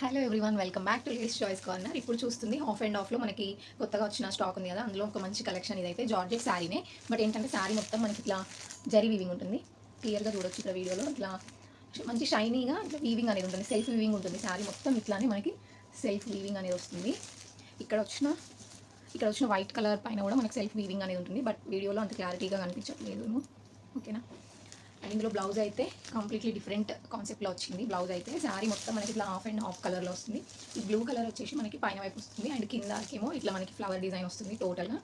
Hello everyone, welcome back to ladies choice corner. ఇప్పుడు చూస్తుంది of and ఆఫ్లో మనకి కొత్తగా వచ్చిన స్టాక్ ఉంది కదా, అందులో ఒక మంచి కలెక్షన్. ఇదైతే జార్జెట్ శారీనే, బట్ ఏంటంటే శారీ మొత్తం మనకి ఇట్లా జరీ వీవింగ్ ఉంటుంది. క్లియర్గా చూడొచ్చు ఇక్కడ వీడియోలో. ఇట్లా మంచి షైనీగా ఇట్లా వీవింగ్ అనేది ఉంటుంది, సెల్ఫ్ వీవింగ్ ఉంటుంది. శారీ మొత్తం ఇట్లానే మనకి సెల్ఫ్ వీవింగ్ అనేది వస్తుంది. ఇక్కడ వచ్చిన వైట్ కలర్ పైన కూడా మనకి సెల్ఫ్ వీవింగ్ అనేది ఉంటుంది, బట్ వీడియోలో అంత క్లారిటీగా కనిపించట్లేదు. ఓకేనా. అండ్ ఇందులో బ్లౌజ్ అయితే కంప్లీట్లీ డిఫరెంట్ కాన్సెప్ట్లో వచ్చింది. బ్లౌజ్ అయితే శారీ మొత్తం మనకి ఇట్లా ఆఫ్ అండ్ ఆఫ్ కలర్లో వస్తుంది. ఈ బ్లూ కలర్ వచ్చేసి మనకి పైన వైపు వస్తుంది, అండ్ కిందకేమో ఇట్లా మనకి ఫ్లవర్ డిజైన్ వస్తుంది టోటల్గా.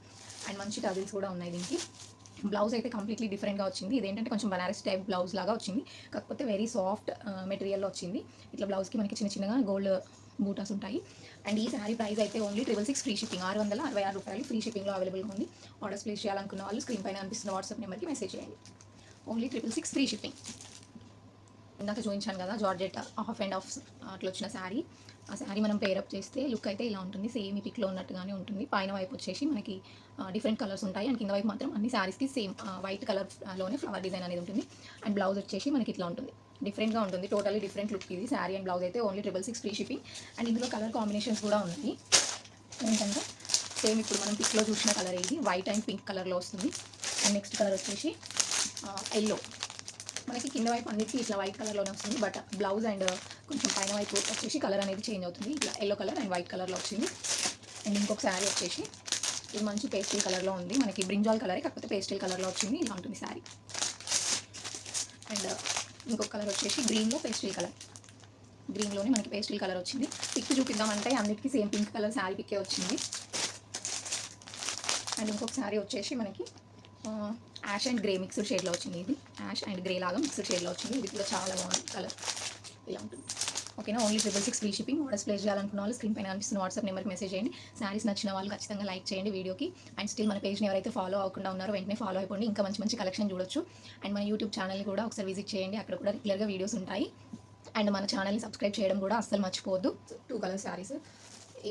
అండ్ మంచి టజిల్స్ కూడా ఉన్నాయి దీనికి. బ్లౌజ్ అయితే కంప్లీట్లీ డిఫరెంట్గా వచ్చింది. ఇదేంటంటే కొంచెం బనారస్ టైప్ బ్లౌజ్ లాగా వచ్చింది, కాకపోతే వెరీ సాఫ్ట్ మెటీరియల్లో వచ్చింది. ఇట్లా బ్లౌజ్కి మనకి చిన్న చిన్నగా గోల్డ్ బూటాస్ ఉంటాయి. అండ్ ఈ శారీ ప్రైస్ అయితే ఓన్లీ 666 ఫ్రీ షిప్పింగ్, ₹666 ఫ్రీ షిప్పింగ్లో అవైలబుల్గా ఉంది. ఆర్డర్స్ ప్లేస్ చేయాలనుకున్న వాళ్ళు స్క్రీన్ పైన అనిపిస్తున్న వాట్సాప్ నెంబర్కి మెసేజ్ చేయండి. Only 666 free shipping. ఇందాక చూపించాను కదా జార్జెట్ ఆఫ్ అండ్ ఆఫ్ అట్లా వచ్చిన శారీ. ఆ శారీ మనం పేరప్ చేస్తే లుక్ అయితే ఇలా ఉంటుంది, సేమ్ ఈ పిక్లో ఉన్నట్టుగానే ఉంటుంది. పైన వైపు వచ్చేసి మనకి డిఫరెంట్ కలర్స్ ఉంటాయి, అండ్ కింద వైపు మాత్రం అన్ని శారీస్కి సేమ్ వైట్ కలర్లోనే ఫ్లవర్ డిజైన్ అనేది ఉంటుంది. అండ్ బ్లౌజ్ వచ్చేసి మనకి ఇట్లా ఉంటుంది, డిఫరెంట్గా ఉంటుంది. టోటల్లీ డిఫరెంట్ లుక్ ఇది. శారీ అండ్ బ్లౌజ్ అయితే ఓన్లీ 666 ఫ్రీ షిప్పింగ్. అండ్ ఇందులో కలర్ కాంబినేషన్స్ కూడా ఉన్నాయి. ఏంటంటే సేమ్ ఇప్పుడు మనం పిక్లో చూసిన కలర్ ఇది, వైట్ అండ్ పింక్ కలర్లో వస్తుంది. అండ్ నెక్స్ట్ కలర్ వచ్చేసి ఎల్లో. మనకి కింద వైపు అన్నిటికీ ఇట్లా వైట్ కలర్లోనే వస్తుంది, బట్ బ్లౌజ్ అండ్ కొంచెం పైన వైపు వచ్చేసి కలర్ అనేది చేంజ్ అవుతుంది. ఇట్లా ఎల్లో కలర్ అండ్ వైట్ కలర్లో వచ్చింది. అండ్ ఇంకొక శారీ వచ్చేసి ఇది మంచి పేస్టల్ కలర్లో ఉంది, మనకి బ్రింజాల్ కలరే కాకపోతే పేస్టల్ కలర్లో వచ్చింది. ఇలా ఉంటుంది శారీ. అండ్ ఇంకొక కలర్ వచ్చేసి గ్రీన్లో పేస్టల్ కలర్, గ్రీన్లోనే మనకి పేస్టల్ కలర్ వచ్చింది. పిక్ చూపిద్దామంటే అన్నిటికీ సేమ్ పింక్ కలర్ శారీ పిక్కే వచ్చింది. అండ్ ఇంకొక శారీ వచ్చేసి మనకి యాష్ అండ్ గ్రే మిక్స్డ్ షేడ్లో వచ్చింది. ఇది యాష్ అండ్ గ్రే లాగా మిక్స్డ్ షేడ్లో వచ్చింది. ఇది కూడా చాలా బాగుంది కలర్, ఇలా ఉంటుంది. ఓకేనా. Only 666 free shipping. Orders place చేయాలనుకున్న వాళ్ళు స్క్రీన్ పైన అనిపిస్తున్న వాట్సాప్ నెంబర్కి మెసేజ్ చేయండి. శారీస్ నచ్చిన వాళ్ళు ఖచ్చితంగా లైక్ చేయండి వీడియోకి. అండ్ స్టిల్ మన పేజ్ని ఎవరైతే ఫాలో అవ్వకుండా ఉన్నారో వెంటనే ఫాలో అయిపోండి, ఇంకా మంచి మంచి కలెక్షన్ చూడొచ్చు. అండ్ మన యూట్యూబ్ ఛానల్ని కూడా ఒకసారి విజిట్ చేయండి, అక్కడ కూడా రెగ్యులర్గా వీడియోస్ ఉంటాయి. అండ్ మన ఛానల్ని సబ్స్క్రైబ్ చేయడం కూడా అస్సలు మర్చిపోవద్దు. 2 కలర్ శారీస్,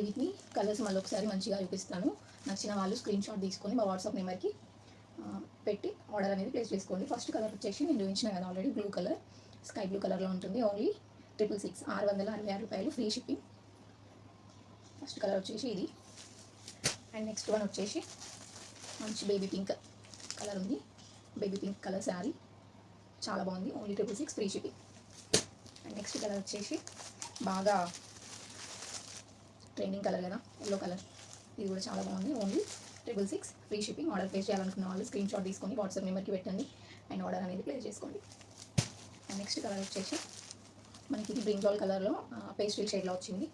వీటిని కలర్స్ మళ్ళీ ఒకసారి మంచిగా చూపిస్తాను. నచ్చిన వాళ్ళు స్క్రీన్ షాట్ తీసుకొని మా వాట్సాప్ నెంబర్కి పెట్టి ఆర్డర్ అనేది ప్లేస్ చేసుకోండి. ఫస్ట్ కలర్ వచ్చేసి నేను చూపించిన కదా already, blue colour, sky blue కలర్లో ఉంటుంది. Only 666, ₹666 free shipping. First colour వచ్చేసి ఇది. అండ్ నెక్స్ట్ వన్ వచ్చేసి మంచి బేబీ పింక్ కలర్ ఉంది, బేబీ పింక్ కలర్ శారీ చాలా బాగుంది. Only 666 free shipping. And next colour వచ్చేసి బాగా ట్రెండింగ్ కలర్ కదా, ఎల్లో కలర్, ఇది కూడా చాలా బాగుంది. Only 666 free shipping. Order place చేయాలనుకున్న వాళ్ళు స్క్రీన్ షాట్ తీసుకొని వాట్సాప్ నెంబర్కి పెట్టండి అండ్ ఆర్డర్ అనేది ప్లేస్ చేసుకోండి. అండ్ నెక్స్ట్ కలర్ వచ్చేసి మనకి ఇది బ్రింజాల్ కలర్లో పేస్టల్ షేడ్లో వచ్చింది.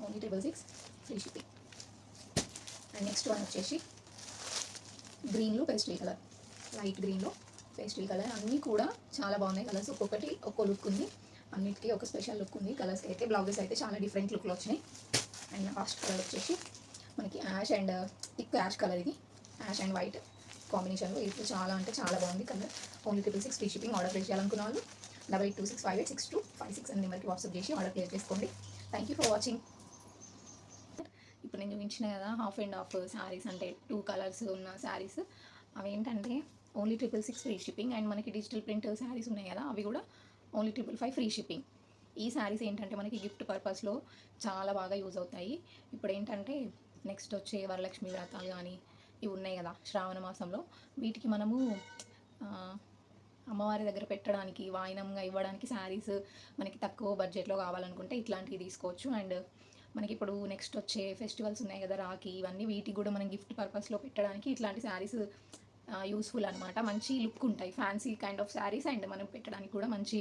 Only 666 free shipping. And next one వచ్చేసి గ్రీన్లో పేస్టల్ కలర్, లైట్ గ్రీన్లో పేస్టల్ కలర్. అన్నీ కూడా చాలా బాగున్నాయి కలర్స్, ఒక్కొక్కటి ఒక్కో లుక్ ఉంది, అన్నిటికీ ఒక స్పెషల్ లుక్ ఉంది. కలర్స్ అయితే బ్లౌజెస్ అయితే చాలా డిఫరెంట్ లుక్లో వచ్చినాయి. అండ్ లాస్ట్ కలర్ వచ్చేసి మనకి ash and thick ash colour, ఇది యాష్ అండ్ వైట్ కాంబినేషన్లో. ఇది చాలా అంటే చాలా బాగుంది colour. Only 666 free shipping. Order place చేయాలనుకున్న వాళ్ళు 8826586256 అనే నెంబర్కి వాట్సాప్ చేసి ఆర్డర్ ప్లేస్ చేసుకోండి. Thank you for watching. ఇప్పుడు నేను చూపించిన కదా హాఫ్ అండ్ హాఫ్ శారీస్, అంటే 2 కలర్స్ ఉన్న శారీస్, అవి ఏంటంటే ఓన్లీ 666 ఫ్రీ షిప్పింగ్. అండ్ మనకి డిజిటల్ ప్రింట్ శారీస్ ఉన్నాయి కదా, అవి కూడా ఓన్లీ 555 ఫ్రీ షిప్పింగ్. ఈ శారీస్ ఏంటంటే మనకి గిఫ్ట్ పర్పస్లో చాలా బాగా యూజ్ అవుతాయి. ఇప్పుడు ఏంటంటే నెక్స్ట్ వచ్చే వరలక్ష్మి వ్రతాలు కానీ ఇవి ఉన్నాయి కదా శ్రావణ మాసంలో, వీటికి మనము అమ్మవారి దగ్గర పెట్టడానికి, వాయినంగా ఇవ్వడానికి శారీస్ మనకి తక్కువ బడ్జెట్లో కావాలనుకుంటే ఇట్లాంటివి తీసుకోవచ్చు. అండ్ మనకి ఇప్పుడు నెక్స్ట్ వచ్చే ఫెస్టివల్స్ ఉన్నాయి కదా, రాఖీ, ఇవన్నీ, వీటికి కూడా మనం గిఫ్ట్ పర్పస్లో పెట్టడానికి ఇట్లాంటి శారీస్ యూస్ఫుల్ అనమాట. మంచి లుక్ ఉంటాయి, fancy kind of saris. And మనం పెట్టడానికి కూడా మంచి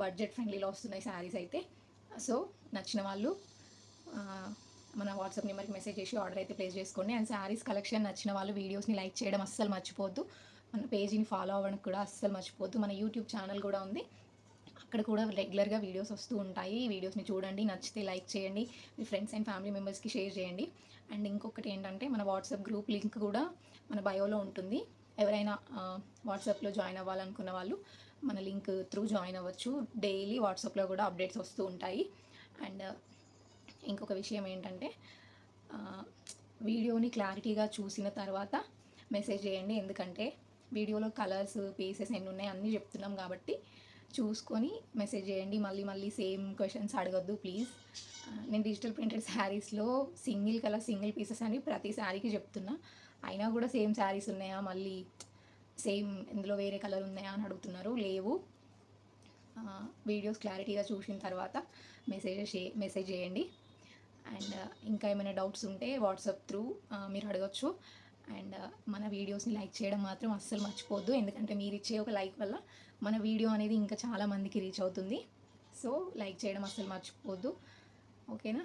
బడ్జెట్ ఫ్రెండ్లీలో వస్తున్నాయి శారీస్ అయితే. సో నచ్చిన వాళ్ళు మన వాట్సాప్ నెంబర్కి మెసేజ్ చేసి ఆర్డర్ అయితే ప్లేస్ చేసుకోండి. అండ్ శారీస్ కలెక్షన్ నచ్చిన వాళ్ళు వీడియోస్ని లైక్ చేయడం అస్సలు మర్చిపోవద్దు. మన పేజీని ఫాలో అవ్వడానికి కూడా అస్సలు మర్చిపోవద్దు. మన యూట్యూబ్ ఛానల్ కూడా ఉంది, అక్కడ కూడా రెగ్యులర్గా వీడియోస్ వస్తూ ఉంటాయి. ఈ వీడియోస్ని చూడండి, నచ్చితే లైక్ చేయండి, మీ ఫ్రెండ్స్ అండ్ ఫ్యామిలీ మెంబర్స్కి షేర్ చేయండి. అండ్ ఇంకొకటి ఏంటంటే మన వాట్సాప్ గ్రూప్ లింక్ కూడా మన బయోలో ఉంటుంది. ఎవరైనా వాట్సాప్లో జాయిన్ అవ్వాలనుకున్న వాళ్ళు మన లింక్ త్రూ జాయిన్ అవ్వచ్చు. డైలీ వాట్సాప్లో కూడా అప్డేట్స్ వస్తూ ఉంటాయి. అండ్ ఇంకొక విషయం ఏంటంటే వీడియోని క్లారిటీగా చూసిన తర్వాత మెసేజ్ చేయండి, ఎందుకంటే వీడియోలో కలర్స్ పీసెస్ ఎన్ని ఉన్నాయి అన్నీ చెప్తున్నాం కాబట్టి చూసుకొని మెసేజ్ చేయండి. మళ్ళీ మళ్ళీ సేమ్ క్వశ్చన్స్ అడగొద్దు ప్లీజ్. నేను డిజిటల్ ప్రింటెడ్ శారీస్లో సింగిల్ కలర్ సింగిల్ పీసెస్ అని ప్రతి శారీకి చెప్తున్నా. అయినా కూడా సేమ్ శారీస్ ఉన్నాయా, మళ్ళీ సేమ్ ఇందులో వేరే కలర్ ఉన్నాయా అని అడుగుతున్నారు. లేవు. వీడియోస్ క్లారిటీగా చూసిన తర్వాత మెసేజ్ చేయండి. అండ్ ఇంకా ఏమైనా డౌట్స్ ఉంటే వాట్సాప్ త్రూ మీరు అడగచ్చు. అండ్ మన వీడియోస్ని లైక్ చేయడం మాత్రం అస్సలు మర్చిపోవద్దు, ఎందుకంటే మీరు ఇచ్చే ఒక లైక్ వల్ల మన వీడియో అనేది ఇంకా చాలా మందికి రీచ్ అవుతుంది. సో లైక్ చేయడం అస్సలు మర్చిపోవద్దు. ఓకేనా?